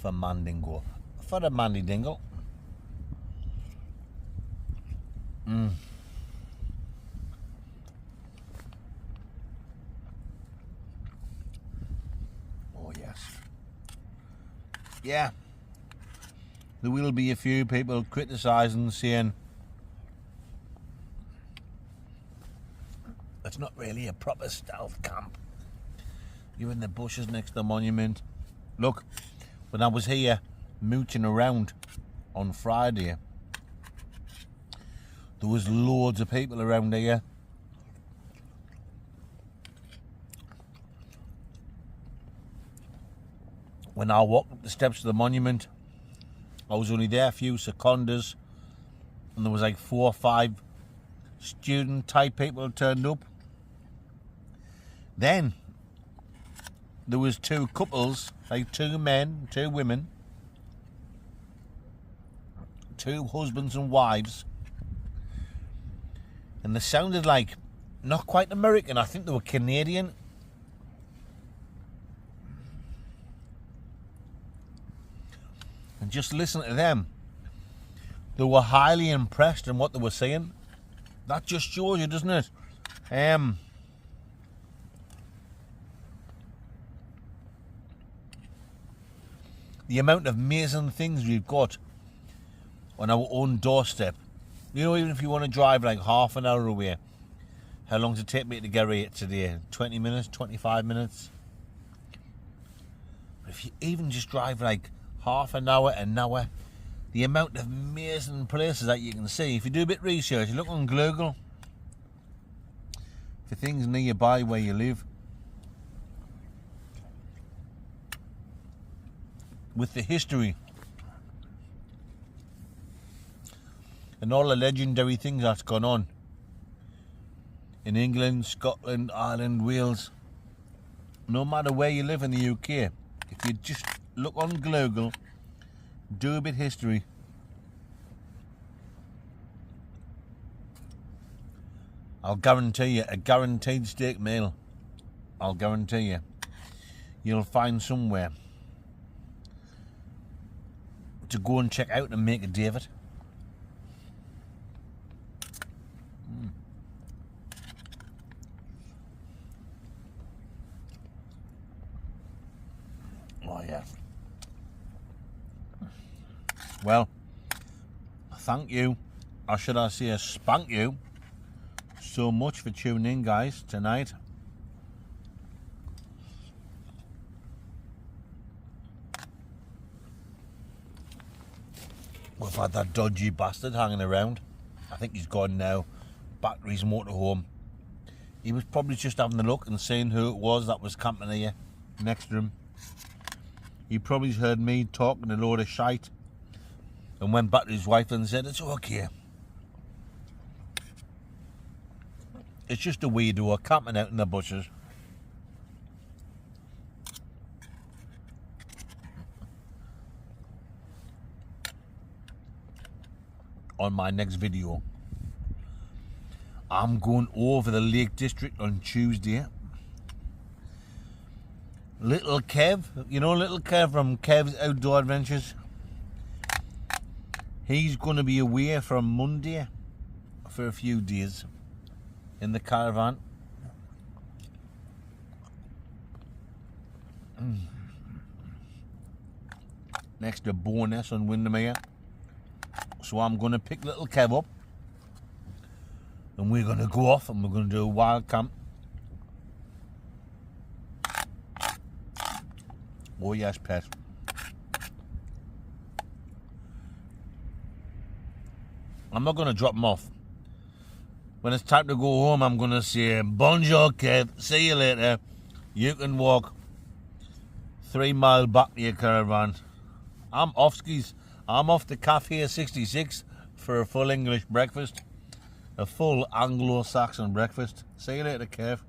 [SPEAKER 3] for mandingo. For a mandy dingle. Oh yes. Yeah. There will be a few people criticising, saying it's not really a proper stealth camp. You're in the bushes next to the monument. Look, when I was here mooching around on Friday, there was loads of people around here. When I walked up the steps of the monument, I was only there a few seconds, and there was like 4 or 5 student type people turned up. Then there was 2 couples, like 2 men, 2 women, 2 husbands and wives, and they sounded like not quite American. I think they were Canadian. And just listen to them. They were highly impressed in what they were saying. That just shows you, doesn't it? The amount of amazing things we've got on our own doorstep. Even if you want to drive like half an hour away, how long does it take me to get here today? 20 minutes, 25 minutes? But if you even just drive like half an hour, the amount of amazing places that you can see. If you do a bit of research, you look on Google for things nearby where you live. With the history and all the legendary things that's gone on in England, Scotland, Ireland, Wales. No matter where you live in the UK, if you just look on Google, do a bit of history, I'll guarantee you, a guaranteed steak meal, I'll guarantee you, you'll find somewhere to go and check out and make a day of it. Oh yeah. Well, thank you, or should I say spank you, so much for tuning in, guys, tonight. We've had that dodgy bastard hanging around. I think he's gone now, back to his motorhome. He was probably just having a look and seeing who it was that was camping here next to him. He probably heard me talking a load of shite and went back to his wife and said, it's okay. It's just a weirdo camping out in the bushes. On my next video, I'm going over the Lake District on Tuesday. Little Kev, you know Little Kev from Kev's Outdoor Adventures? He's going to be away from Monday for a few days in the caravan. Next to Bowness on Windermere. So I'm going to pick Little Kev up and we're going to go off and we're going to do a wild camp. Oh yes, pet. I'm not going to drop him off. When it's time to go home, I'm going to say, bonjour, Kev. See you later. You can walk 3 miles back to your caravan. I'm off skis. I'm off to Cafe 66 for a full English breakfast. A full Anglo-Saxon breakfast. See you later, Kev.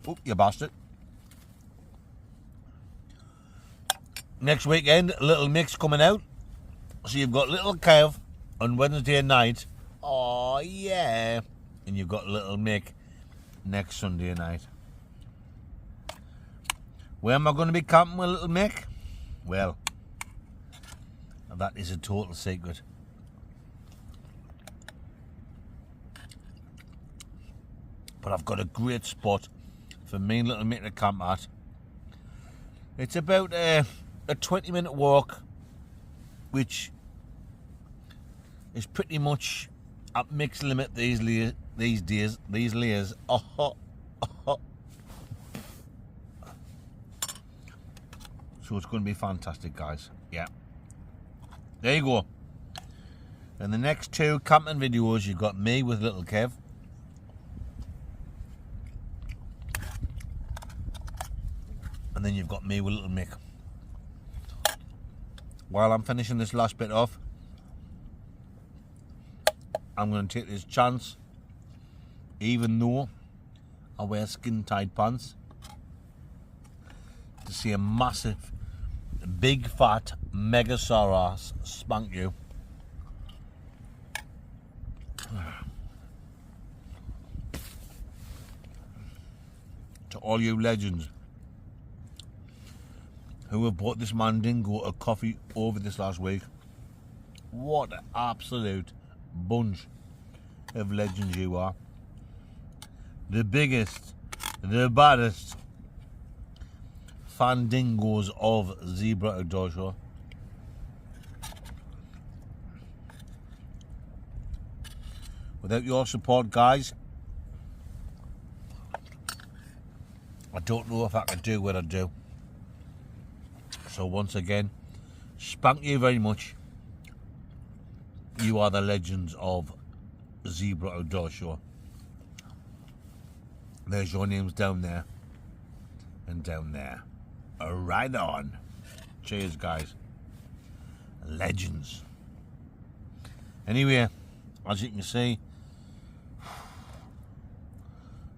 [SPEAKER 3] Oh, you bastard. Next weekend, Little Mix coming out. So you've got Little Kev on Wednesday night. Oh, yeah. And you've got Little Mick next Sunday night. Where am I going to be camping with Little Mick? Well, that is a total secret. But I've got a great spot for me and Little Mick to camp at. It's about a 20-minute walk, which is pretty much at Mick's limit these days. So it's going to be fantastic, guys. Yeah. There you go. And the next 2 camping videos, you've got me with Little Kev. And then you've got me with Little Mick. While I'm finishing this last bit off, I'm going to take this chance, even though I wear skin-tight pants, to see a massive, big, fat Megasaurus spank you. To all you legends who have bought this Mandingo a coffee over this last week. What an absolute bunch of legends you are. The biggest, the baddest Fandingos of Zebra Outdoor Show. Without your support, guys, I don't know if I could do what I do. So once again, spank you very much. You are the legends of Zebra Outdoor Show. There's your names down there. and down there. Right on. Cheers, guys. Legends. Anyway, as you can see,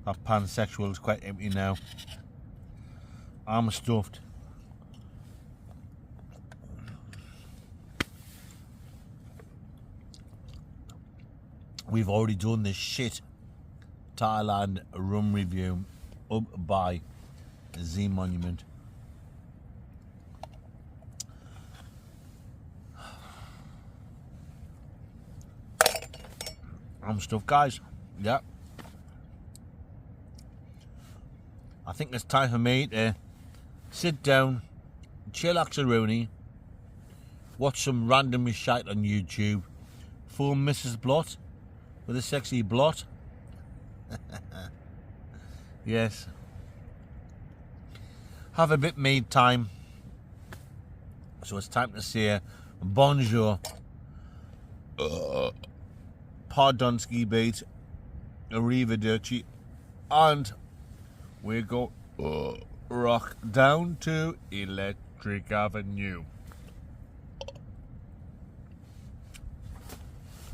[SPEAKER 3] that pansexual is quite empty now. I'm stuffed. We've already done this shit Thailand rum review up by the Monument. I'm stuffed, guys. Yeah. I think it's time for me to sit down, chillax a Rooney, watch some random shite on YouTube, film Mrs. Blot with a sexy blot. Yes. Have a bit me time. So it's time to say bonjour. Pardon ski beat. Arrivederci. And we go rock down to Electric Avenue.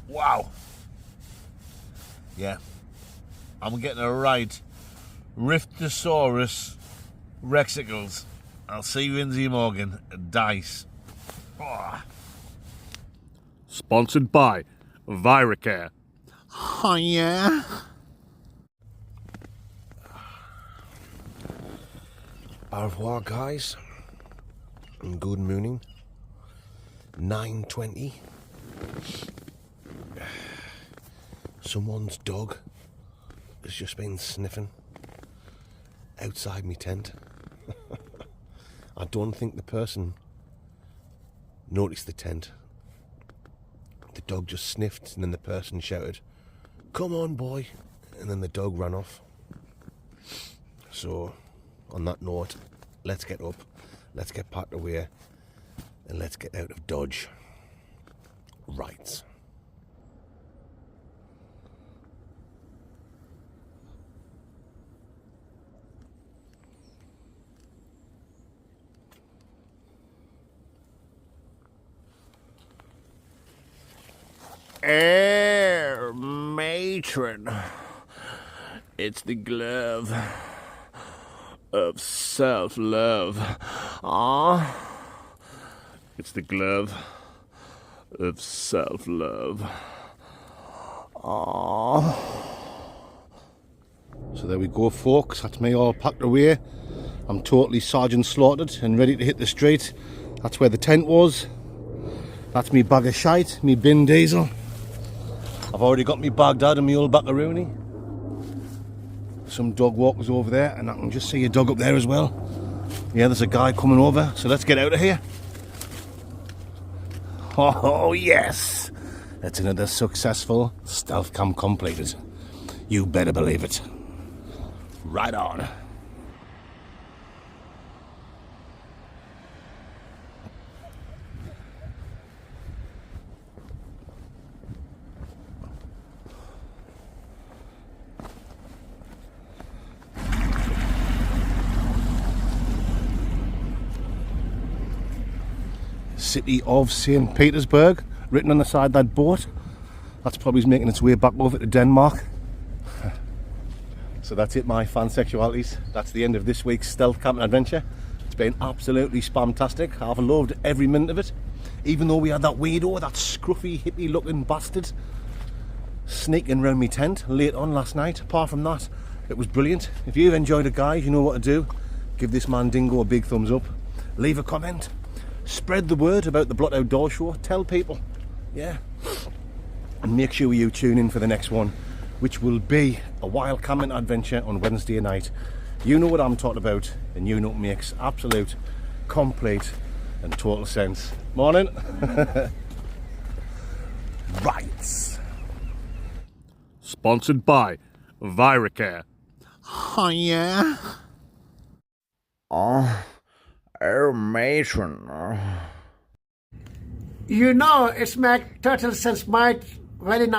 [SPEAKER 3] Wow. Yeah. I'm getting a right Riftosaurus Rexicles. I'll see you in the Morgan. Dice. Oh.
[SPEAKER 1] Sponsored by Viracare.
[SPEAKER 3] Oh, yeah.
[SPEAKER 4] Au revoir, guys, and good morning. 9:20. Someone's dog has just been sniffing outside my tent. I don't think the person noticed the tent. The dog just sniffed, and then the person shouted, "Come on, boy," and then the dog ran off. So, on that note, let's get up, let's get packed away, and let's get out of Dodge. Right.
[SPEAKER 1] Matron. It's the glove of self-love. It's the glove of self-love.
[SPEAKER 2] So there we go, folks. That's me all packed away. I'm totally Sergeant Slaughtered and ready to hit the street. That's where the tent was. That's me bag of shite, me bin diesel. I've already got me Baghdad and me old Buckaroonie. Some dog walkers over there, and I can just see a dog up there as well. Yeah, there's a guy coming over, so let's get out of here. Oh yes! That's another successful stealth camp completed. You better believe it. Right on. City of St. Petersburg, written on the side of that boat. That's probably making its way back over to Denmark. So that's it, my fansexualities. That's the end of this week's stealth camping adventure. It's been absolutely spamtastic. I've loved every minute of it. Even though we had that weirdo, that scruffy, hippie looking bastard sneaking around my tent late on last night. Apart from that, it was brilliant. If you've enjoyed it, guys, you know what to do. Give this man Dingo a big thumbs up. Leave a comment. Spread the word about the Blot Outdoor Show. Tell people. Yeah. And make sure you tune in for the next one, which will be a wild camping adventure on Wednesday night. You know what I'm talking about, and you know what makes absolute, complete and total sense. Morning. Right.
[SPEAKER 1] Sponsored by Viracare.
[SPEAKER 3] Oh, yeah. Oh, matron.
[SPEAKER 5] You know, it's make total sense, mate. Very nice.